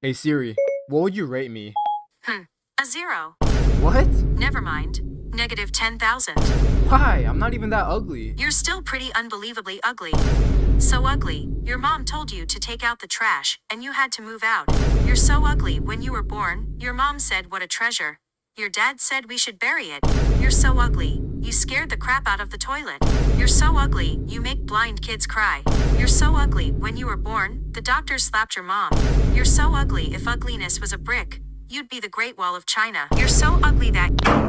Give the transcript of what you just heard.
Hey Siri, what would you rate me? A 0. What? Never mind. Negative 10,000. Why? I'm not even that ugly. You're still pretty unbelievably ugly. So ugly, your mom told you to take out the trash, and you had to move out. You're so ugly when you were born, your mom said what a treasure. Your dad said we should bury it. You're so ugly, you scared the crap out of the toilet. You're so ugly, you make blind kids cry. You're so ugly when you were born, the doctor slapped your mom. You're so ugly if ugliness was a brick, you'd be the Great Wall of China. You're so ugly that...